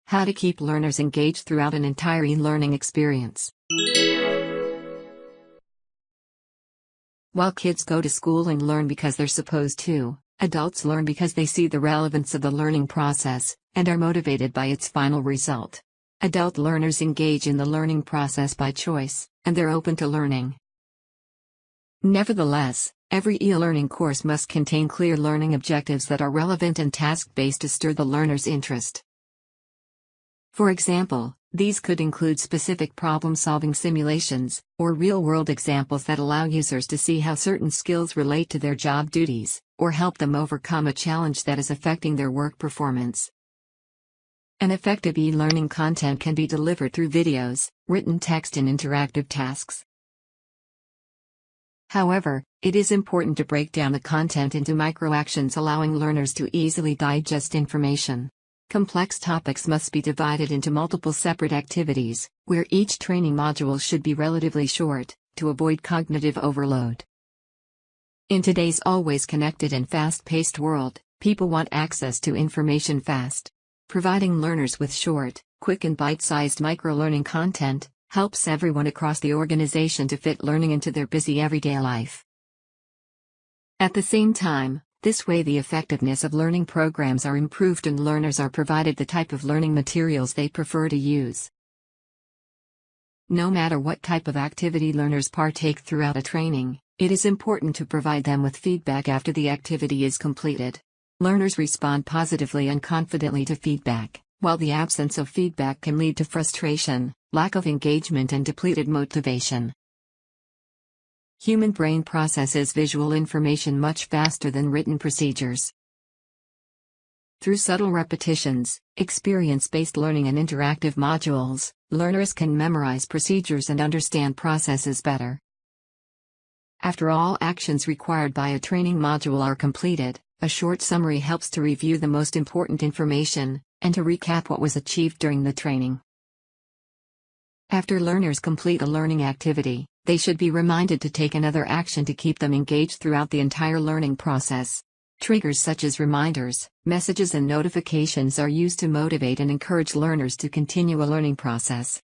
How to keep learners engaged throughout an entire e-learning experience. While kids go to school and learn because they're supposed to, adults learn because they see the relevance of the learning process and are motivated by its final result. Adult learners engage in the learning process by choice, and they're open to learning. Nevertheless, every e-learning course must contain clear learning objectives that are relevant and task-based to stir the learner's interest. For example, these could include specific problem-solving simulations, or real-world examples that allow users to see how certain skills relate to their job duties, or help them overcome a challenge that is affecting their work performance. An effective e-learning content can be delivered through videos, written text and interactive tasks. However, it is important to break down the content into micro-actions allowing learners to easily digest information. Complex topics must be divided into multiple separate activities, where each training module should be relatively short, to avoid cognitive overload. In today's always connected and fast-paced world, people want access to information fast. Providing learners with short, quick and bite-sized micro-learning content helps everyone across the organization to fit learning into their busy everyday life. At the same time, this way the effectiveness of learning programs are improved and learners are provided the type of learning materials they prefer to use. No matter what type of activity learners partake throughout a training, it is important to provide them with feedback after the activity is completed. Learners respond positively and confidently to feedback, while the absence of feedback can lead to frustration, lack of engagement and depleted motivation. Human brain processes visual information much faster than written procedures. Through subtle repetitions, experience-based learning and interactive modules, learners can memorize procedures and understand processes better. After all actions required by a training module are completed, a short summary helps to review the most important information, and to recap what was achieved during the training. After learners complete a learning activity, they should be reminded to take another action to keep them engaged throughout the entire learning process. Triggers such as reminders, messages and notifications are used to motivate and encourage learners to continue a learning process.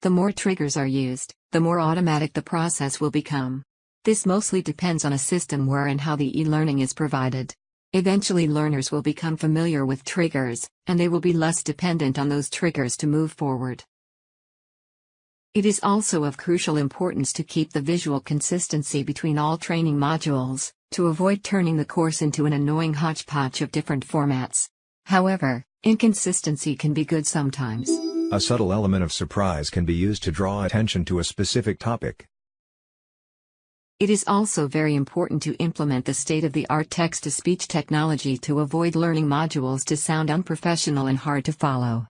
The more triggers are used, the more automatic the process will become. This mostly depends on a system where and how the e-learning is provided. Eventually learners will become familiar with triggers, and they will be less dependent on those triggers to move forward. It is also of crucial importance to keep the visual consistency between all training modules, to avoid turning the course into an annoying hodgepodge of different formats. However, inconsistency can be good sometimes. A subtle element of surprise can be used to draw attention to a specific topic. It is also very important to implement the state-of-the-art text-to-speech technology to avoid learning modules to sound unprofessional and hard to follow.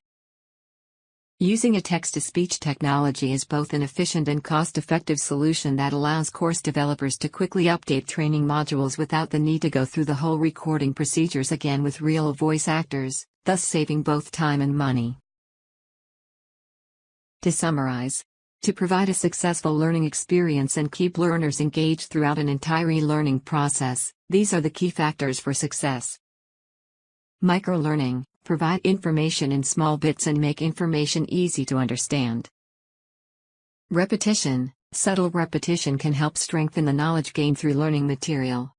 Using a text-to-speech technology is both an efficient and cost-effective solution that allows course developers to quickly update training modules without the need to go through the whole recording procedures again with real voice actors, thus saving both time and money. To summarize, to provide a successful learning experience and keep learners engaged throughout an entire e-learning process, these are the key factors for success. Micro-learning: provide information in small bits and make information easy to understand. Repetition: subtle repetition can help strengthen the knowledge gained through learning material.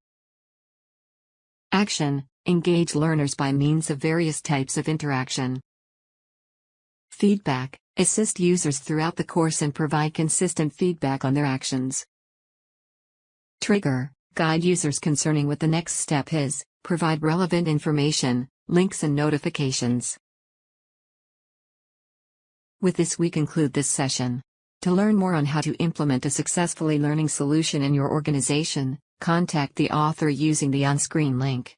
Action: engage learners by means of various types of interaction. Feedback: assist users throughout the course and provide consistent feedback on their actions. Trigger: guide users concerning what the next step is, provide relevant information, links and notifications. With this we conclude this session. To learn more on how to implement a successful e-learning solution in your organization, contact the author using the on-screen link.